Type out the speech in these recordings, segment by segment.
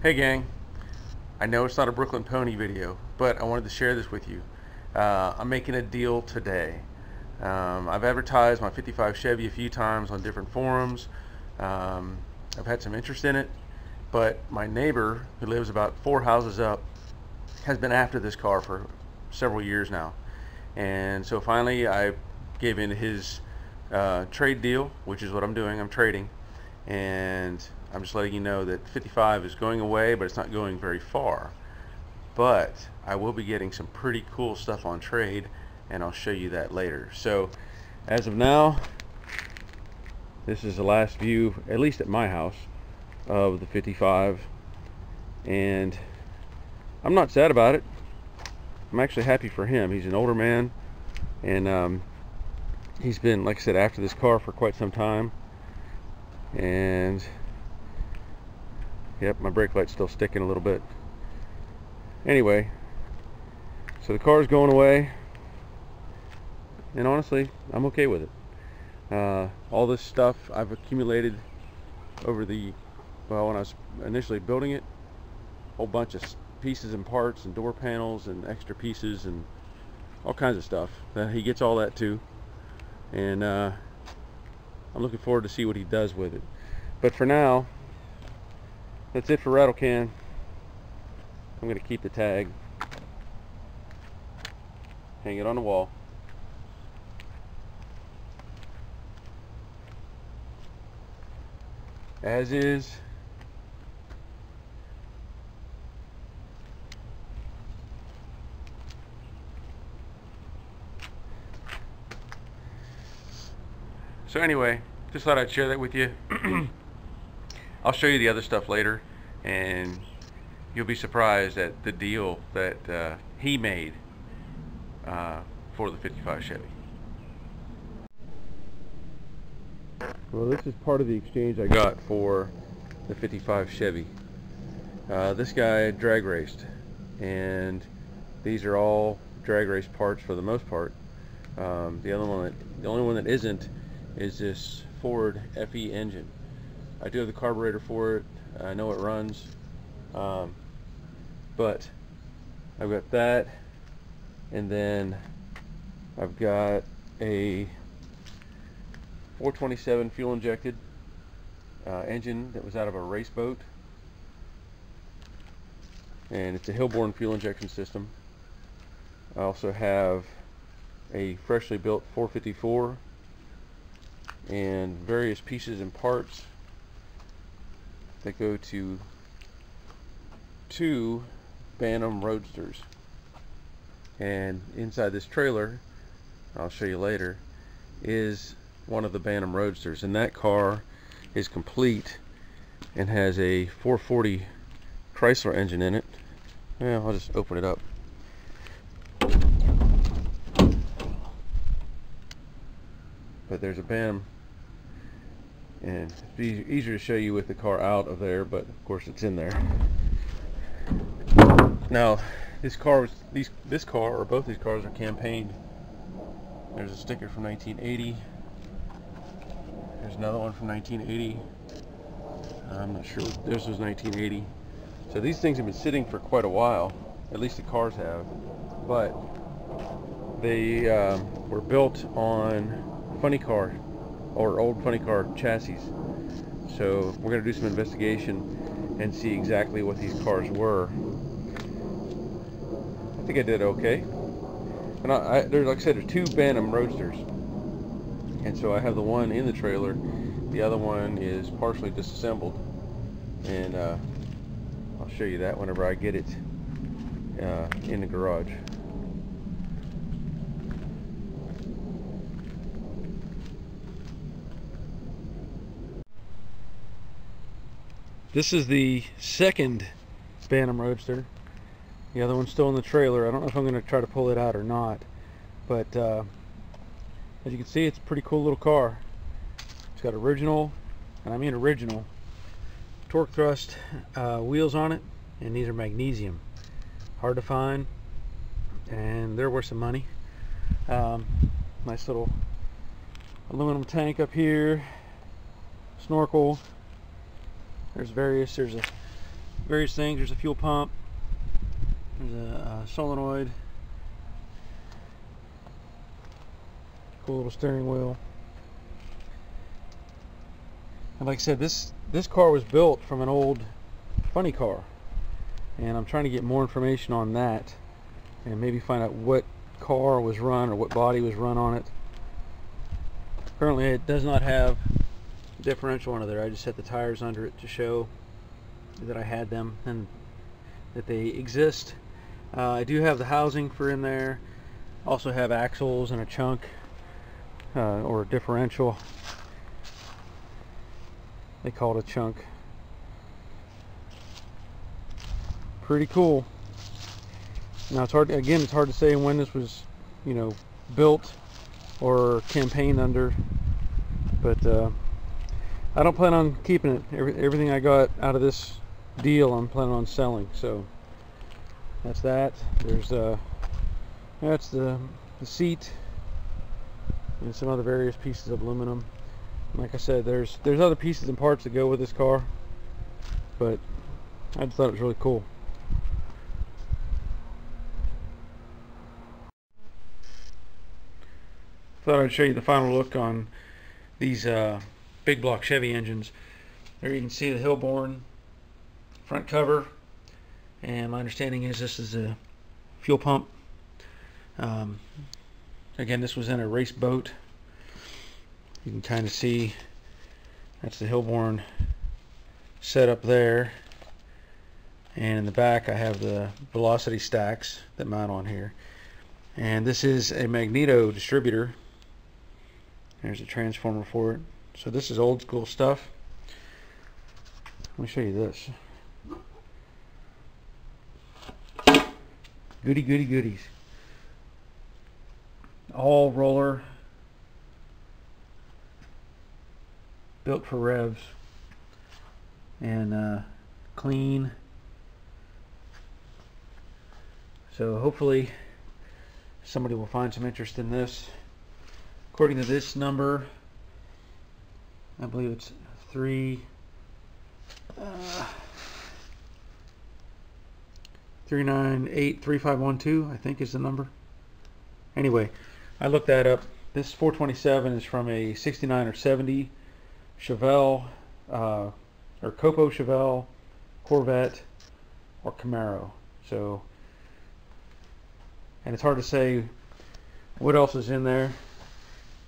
Hey gang, I know it's not a Brooklyn Pony video, but I wanted to share this with you. I'm making a deal today. I've advertised my 55 Chevy a few times on different forums. I've had some interest in it, but my neighbor, who lives about 4 houses up, has been after this car for several years now. And so finally I gave in his trade deal, which is what I'm doing. I'm trading, and I'm just letting you know that 55 is going away, but it's not going very far. But I will be getting some pretty cool stuff on trade, and I'll show you that later. So as of now, this is the last view, at least at my house, of the 55, and I'm not sad about it. I'm actually happy for him. He's an older man, and he's been, like I said, after this car for quite some time. And yep, my brake light's still sticking a little bit. Anyway, so the car's going away, and honestly, I'm okay with it. All this stuff I've accumulated over when I was initially building it, a whole bunch of pieces and parts and door panels and extra pieces and all kinds of stuff. He gets all that too, and I'm looking forward to see what he does with it. But for now, that's it for Rattle Can. I'm going to keep the tag, hang it on the wall. As is. So anyway, just thought I'd share that with you. I'll show you the other stuff later, and you'll be surprised at the deal that he made for the 55 Chevy. Well, this is part of the exchange I got for the 55 Chevy. This guy drag raced, and these are all drag race parts for the most part. The only one that isn't is this Ford FE engine. I do have the carburetor for it. I know it runs, but I've got that, and then I've got a 427 fuel injected engine that was out of a race boat, and it's a Hillborn fuel injection system. I also have a freshly built 454 and various pieces and parts that go to 2 Bantam roadsters. And inside this trailer, I'll show you later, is one of the Bantam roadsters, and that car is complete and has a 440 Chrysler engine in it. Well, I'll just open it up. But there's a Bantam, and it'd be easier to show you with the car out of there, but of course it's in there. Now this car, or both these cars, are campaigned. There's a sticker from 1980. There's another one from 1980. I'm not sure. This was 1980. So these things have been sitting for quite a while. At least the cars have. But they were built on funny car, or old funny car chassis. So we're going to do some investigation and see exactly what these cars were. I think I did okay. And like I said, there's 2 Bantam roadsters, and so I have the one in the trailer. The other one is partially disassembled, and I'll show you that whenever I get it in the garage. This is the second Bantam roadster. The other one's still in the trailer. I don't know if I'm going to try to pull it out or not, but as you can see, it's a pretty cool little car. It's got original, and I mean original, torque thrust wheels on it, and these are magnesium. Hard to find, and they're worth some money. Nice little aluminum tank up here, snorkel. There's a various things. There's a fuel pump, there's a solenoid, cool little steering wheel. And like I said, this car was built from an old funny car, and I'm trying to get more information on that and maybe find out what car was run or what body was run on it. Currently it does not have differential under there. I just set the tires under it to show that I had them and that they exist. I do have the housing for in there. Also have axles and a chunk or a differential. They call it a chunk. Pretty cool. Now it's hard to say when this was, you know, built or campaigned under, but I don't plan on keeping it. Everything I got out of this deal I'm planning on selling. So that's that. There's that's the seat and some other various pieces of aluminum. Like I said, there's other pieces and parts that go with this car, but I just thought it was really cool. Thought I'd show you the final look on these big block Chevy engines. There you can see the Hillborn front cover, and my understanding is this is a fuel pump. Again, this was in a race boat. You can kind of see that's the Hillborn setup there, and in the back I have the velocity stacks that mount on here, and this is a magneto distributor. There's a transformer for it. So this is old school stuff. Let me show you this. Goodies. All roller, built for revs, and clean. So hopefully somebody will find some interest in this. According to this number, I believe it's 3983512, I think is the number. Anyway, I looked that up. This 427 is from a 69 or 70 Chevelle or Copo Chevelle, Corvette, or Camaro. So, and it's hard to say what else is in there.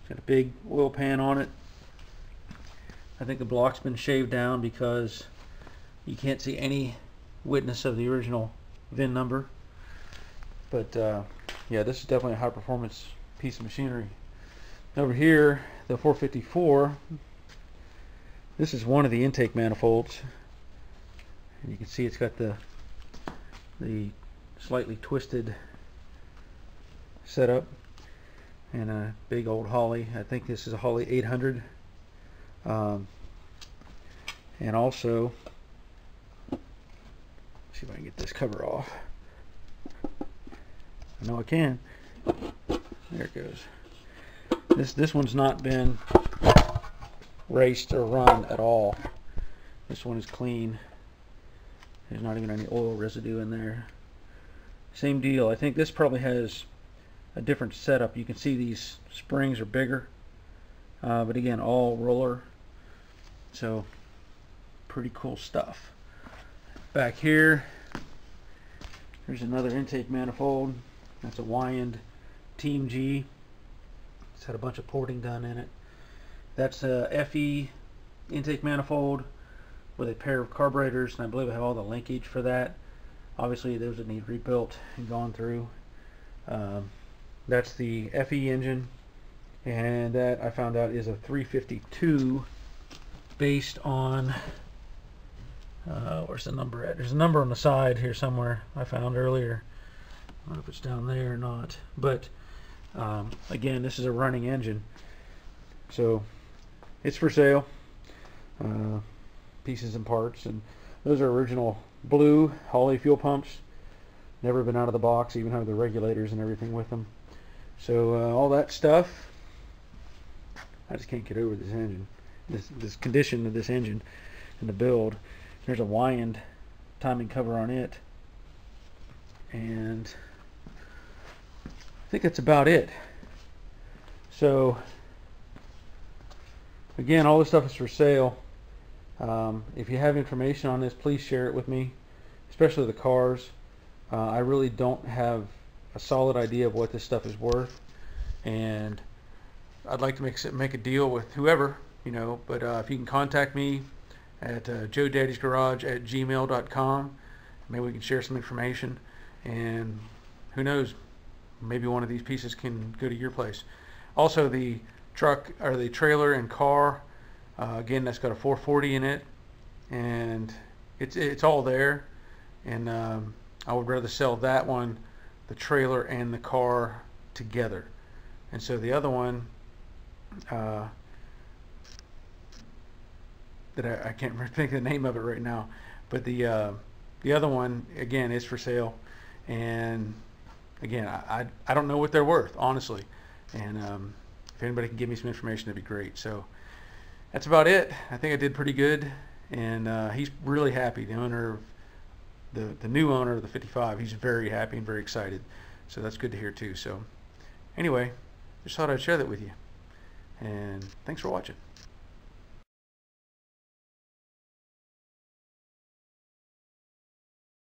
It's got a big oil pan on it. I think the block's been shaved down because you can't see any witness of the original VIN number. But yeah, this is definitely a high performance piece of machinery. Over here, the 454, this is one of the intake manifolds, and you can see it's got the slightly twisted setup, and a big old Holley. I think this is a Holley 800. And also, let's see if I can get this cover off. I know I can. There it goes. This one's not been raced or run at all. This one is clean. There's not even any oil residue in there. Same deal. I think this probably has a different setup. You can see these springs are bigger, but again, all roller. So pretty cool stuff. Back here, there's another intake manifold. That's a Wyand Team G. It's had a bunch of porting done in it. That's a FE intake manifold with a pair of carburetors, and I believe I have all the linkage for that. Obviously those would need rebuilt and gone through. That's the FE engine, and that I found out is a 352 based on where's the number at? There's a number on the side here somewhere I found earlier. I don't know if it's down there or not, but again, this is a running engine, so it's for sale. Pieces and parts, and those are original blue Holley fuel pumps. Never been out of the box, even have the regulators and everything with them. So all that stuff, I just can't get over this engine, this condition of this engine and the build. There's a Wyand timing cover on it. And I think that's about it. So again, all this stuff is for sale. If you have information on this, please share it with me, especially the cars. I really don't have a solid idea of what this stuff is worth, and I'd like to make a deal with whoever, you know. But if you can contact me at joedaddysgarage@gmail.com, maybe we can share some information, and who knows, maybe one of these pieces can go to your place. Also, the truck or the trailer and car, again, that's got a 440 in it, and it's all there. And I would rather sell that one, the trailer and the car together. And so the other one that I can't think of the name of it right now, but the other one again is for sale. And again, I don't know what they're worth, honestly. And if anybody can give me some information, that'd be great. So that's about it. I think I did pretty good, and he's really happy. The owner of the new owner of the 55, he's very happy and very excited. So that's good to hear too. So anyway, just thought I'd share that with you. And thanks for watching.